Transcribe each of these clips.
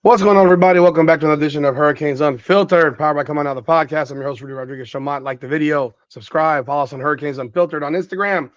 What's going on, everybody? Welcome back to another edition of Hurricanes Unfiltered, powered by Come On Out the Podcast. I'm your host, Rudy Rodriguez Shamot. Like the video, subscribe, follow us on Hurricanes Unfiltered on Instagram.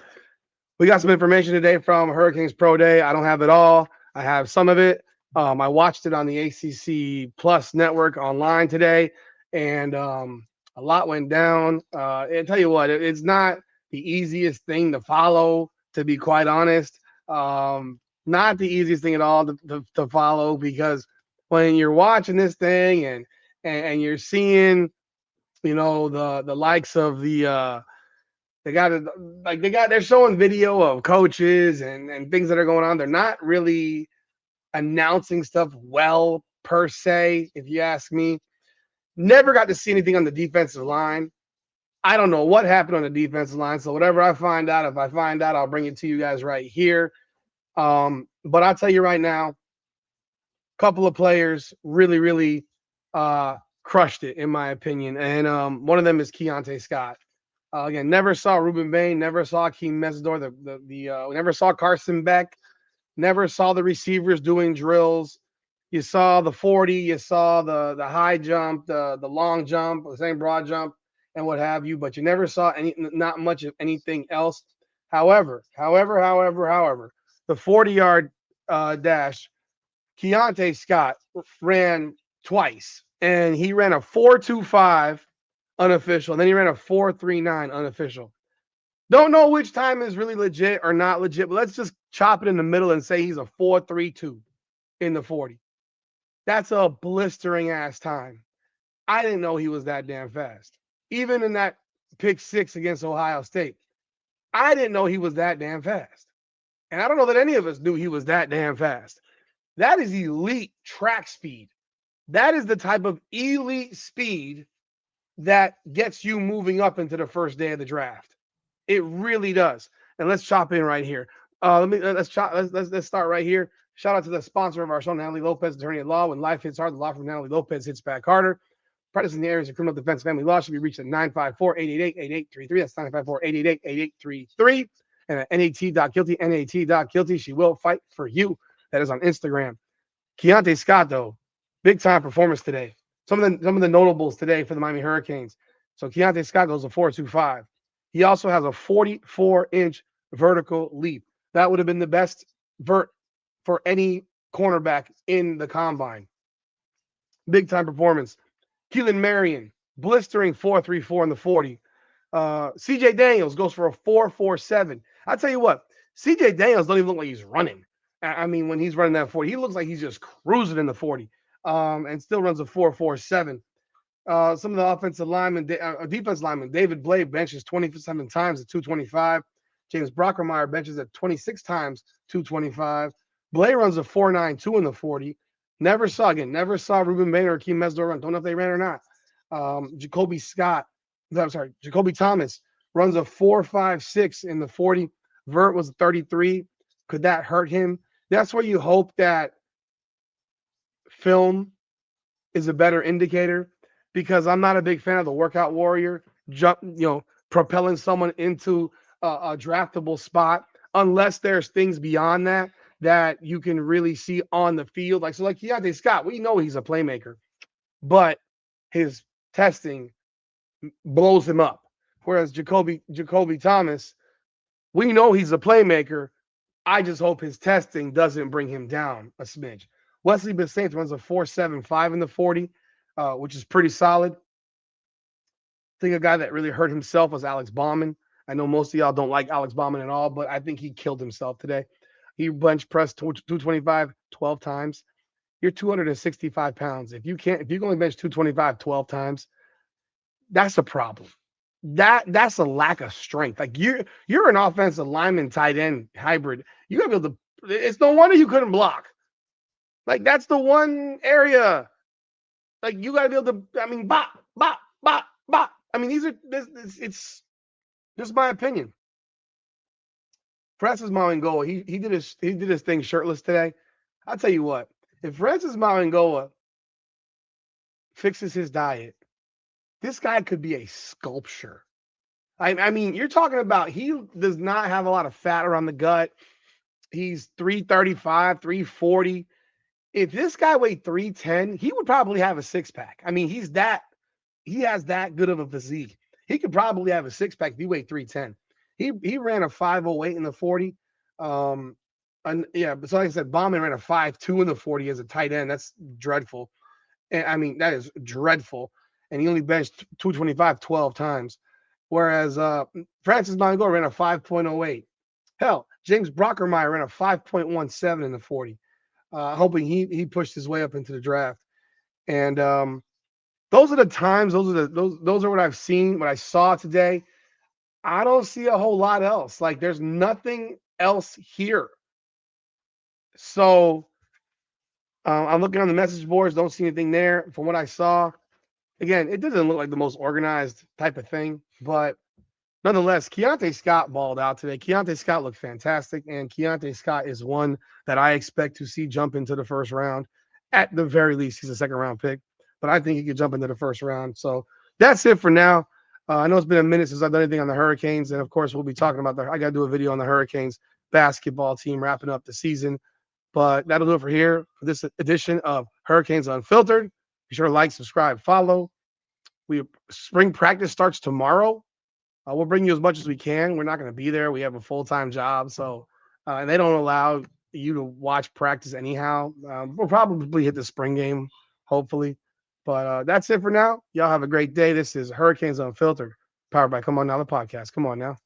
We got some information today from Hurricanes Pro Day. I don't have it all. I have some of it. I watched it on the ACC Plus network online today, and a lot went down. And tell you what, it's not the easiest thing to follow, to be quite honest. Not the easiest thing at all to follow because when you're watching this thing and you're seeing, the likes of they're showing video of coaches and things that are going on. They're not really announcing stuff well per se, if you ask me. Never got to see anything on the defensive line. I don't know what happened on the defensive line. So whatever I find out, if I find out, I'll bring it to you guys right here. But I'll tell you right now, a couple of players really crushed it, in my opinion. And one of them is Keionte Scott. Again, never saw Ruben Bain, never saw Keem Mesidor, never saw Carson Beck, never saw the receivers doing drills. You saw the 40, you saw the high jump, the long jump, the same broad jump, and what have you, but you never saw not much of anything else. However, the 40-yard dash, Keionte Scott ran twice, and he ran a 4.25 unofficial, and then he ran a 4.39 unofficial. Don't know which time is really legit or not legit, but let's just chop it in the middle and say he's a 4.32 in the 40. That's a blistering ass time. I didn't know he was that damn fast. Even in that pick six against Ohio State, I didn't know he was that damn fast. And I don't know that any of us knew he was that damn fast. That is elite track speed. That is the type of elite speed that gets you moving up into the first day of the draft. It really does. And let's chop in right here. Let's start right here. Shout out to the sponsor of our show, Natalie Lopez, attorney at law. When life hits hard, the law firm Natalie Lopez hits back harder. Practicing the areas of criminal defense, family law should be reached at 954-888-8833. That's 954-888-8833. And at nat.guilty, nat.guilty. She will fight for you. That is on Instagram. Keionte Scott, though, big time performance today. Some of the notables today for the Miami Hurricanes. So Keionte Scott goes a 4.25. He also has a 44-inch vertical leap. That would have been the best vert for any cornerback in the combine. Big time performance. Keelan Marion, blistering 4.34 in the 40. CJ Daniels goes for a 4.47. I'll tell you what, CJ Daniels don't even look like he's running. I mean, when he's running that 40, he looks like he's just cruising in the 40, and still runs a 4.47. Some of the offensive linemen, defense linemen, David Blade benches 27 times at 225. James Brockermeyer benches at 26 times, 225. Blade runs a 4.92 in the 40. Never saw Ruben Bain or Keem Mesidor run. Don't know if they ran or not. Jacoby Thomas runs a 4.56 in the 40. Vert was 33. Could that hurt him? That's where you hope that film is a better indicator, because I'm not a big fan of the workout warrior propelling someone into a draftable spot unless there's things beyond that you can really see on the field. Like Keionte Scott, we know he's a playmaker, but his testing blows him up. Whereas Jacoby Thomas, we know he's a playmaker. I just hope his testing doesn't bring him down a smidge. Wesley Bissainthe runs a 4.75 in the 40, which is pretty solid. I think a guy that really hurt himself was Alex Bauman. I know most of y'all don't like Alex Bauman at all, but I think he killed himself today. He bench pressed 225 12 times. You're 265 pounds. If you can only bench 225 12 times, that's a problem. That's a lack of strength. Like you're an offensive lineman, tight end hybrid. You gotta be able to. It's no wonder you couldn't block. Like that's the one area. Like you gotta be able to. I mean, bop, bop, bop, bop. I mean, it's just my opinion. Francis Mauigoa, he did his thing shirtless today. I'll tell you what, if Francis Mauigoa fixes his diet, this guy could be a sculpture. I mean, you're talking about he does not have a lot of fat around the gut. He's 335, 340. If this guy weighed 310, he would probably have a six pack. I mean, he has that good of a physique. He could probably have a six pack if he weighed 310. He ran a 508 in the 40. And yeah, but so like I said, Bauman ran a 5.2 in the 40 as a tight end. That's dreadful. And I mean, that is dreadful. And he only benched 225 12 times. Whereas Francis Mount ran a 5.08. Hell, James Brockermeyer ran a 5.17 in the 40. Hoping he pushed his way up into the draft. And those are the times. Those are what I've seen. What I saw today. I don't see a whole lot else. Like there's nothing else here. So I'm looking on the message boards. Don't see anything there. From what I saw, again, it doesn't look like the most organized type of thing, but nonetheless, Keionte Scott balled out today. Keionte Scott looked fantastic, and Keionte Scott is one that I expect to see jump into the first round. At the very least, he's a second round pick, but I think he could jump into the first round. So that's it for now. I know it's been a minute since I've done anything on the Hurricanes, and of course, we'll be talking about I got to do a video on the Hurricanes basketball team wrapping up the season. But that'll do it for here for this edition of Hurricanes Unfiltered. Be sure to like, subscribe, follow. Spring practice starts tomorrow. We'll bring you as much as we can. We're not going to be there. We have a full-time job, so and they don't allow you to watch practice anyhow. We'll probably hit the spring game, hopefully. But that's it for now. Y'all have a great day. This is Hurricanes Unfiltered, powered by Come On Now, the podcast. Come on now.